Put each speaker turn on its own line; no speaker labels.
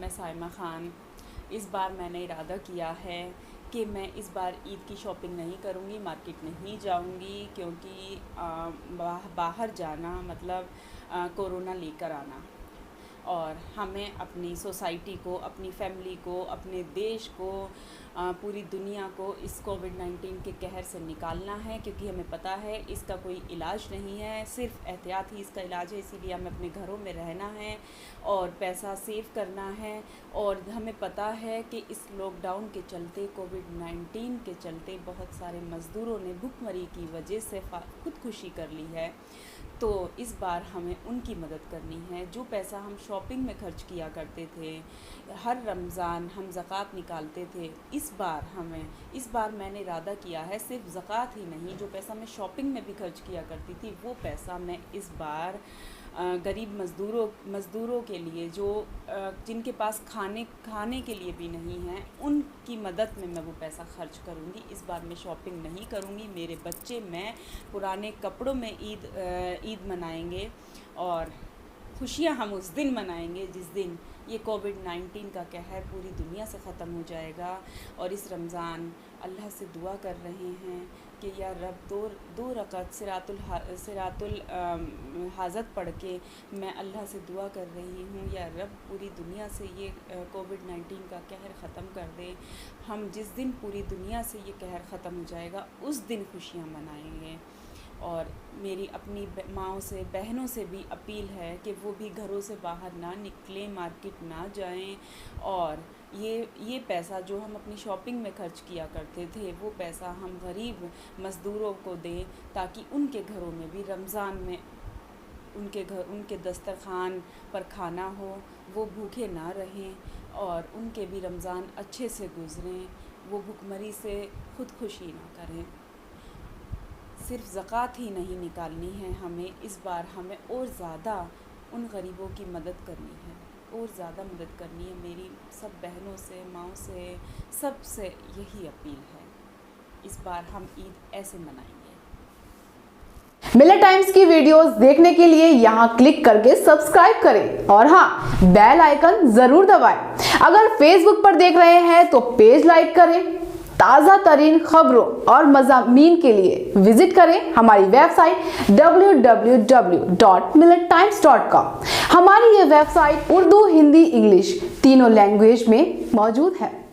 मैं साइमा ख़ान। इस बार मैंने इरादा किया है कि मैं इस बार ईद की शॉपिंग नहीं करूँगी, मार्केट नहीं जाऊँगी, क्योंकि बाहर जाना मतलब कोरोना लेकर आना, और हमें अपनी सोसाइटी को, अपनी फैमिली को, अपने देश को, पूरी दुनिया को इस कोविड-19 के कहर से निकालना है, क्योंकि हमें पता है इसका कोई इलाज नहीं है, सिर्फ एहतियात ही इसका इलाज है। इसीलिए हमें अपने घरों में रहना है और पैसा सेव करना है। और हमें पता है कि इस लॉकडाउन के चलते, कोविड-19 के चलते बहुत सारे मज़दूरों ने भुखमरी की वजह से खुदकुशी कर ली है। तो इस बार हमें उनकी मदद करनी है। जो पैसा हम शॉपिंग में खर्च किया करते थे, हर रमज़ान हम ज़कात निकालते थे, इस बार मैंने इरादा किया है सिर्फ ज़कात ही नहीं, जो पैसा मैं शॉपिंग में भी खर्च किया करती थी वो पैसा मैं इस बार गरीब मज़दूरों के लिए, जो जिनके पास खाने के लिए भी नहीं है, उनकी मदद में मैं वो पैसा खर्च करूँगी। इस बार मैं शॉपिंग नहीं करूँगी। मेरे बच्चे, मैं पुराने कपड़ों में ईद मनाएंगे और खुशियाँ हम उस दिन मनाएंगे जिस दिन ये कोविड-19 का कहर पूरी दुनिया से ख़त्म हो जाएगा। और इस रमज़ान अल्लाह से दुआ कर रहे हैं कि या रब दो रकात सिरातुल हाजत पढ़ के मैं अल्लाह से दुआ कर रही हूँ, या रब पूरी दुनिया से ये कोविड-19 का कहर ख़त्म कर दे। हम जिस दिन पूरी दुनिया से ये कहर ख़त्म हो जाएगा उस दिन खुशियाँ मनाएंगे। और मेरी अपनी माँओं से, बहनों से भी अपील है कि वो भी घरों से बाहर ना निकलें, मार्केट ना जाएं, और ये पैसा जो हम अपनी शॉपिंग में खर्च किया करते थे वो पैसा हम गरीब मज़दूरों को दें, ताकि उनके घरों में भी रमज़ान में उनके दस्तरखान पर खाना हो, वो भूखे ना रहें और उनके भी रमज़ान अच्छे से गुज़रें, वो भुखमरी से खुदकुशी ना करें। सिर्फ ज़कात ही नहीं निकालनी है हमें, इस बार हमें और ज़्यादा उन गरीबों की मदद करनी है, और ज़्यादा मदद करनी है। मेरी सब बहनों से, माँओं से, सब से यही अपील है। इस बार हम ईद ऐसे मनाएंगे।
मिलेट टाइम्स की वीडियोस देखने के लिए यहाँ क्लिक करके सब्सक्राइब करें और हाँ, बेल आइकन जरूर दबाएं। अगर फेसबुक पर देख रहे हैं तो पेज लाइक करें। ताज़ा तरीन खबरों और मज़ामीन के लिए विजिट करें हमारी वेबसाइट www.millettimes.com। हमारी ये वेबसाइट उर्दू, हिंदी, इंग्लिश तीनों लैंग्वेज में मौजूद है।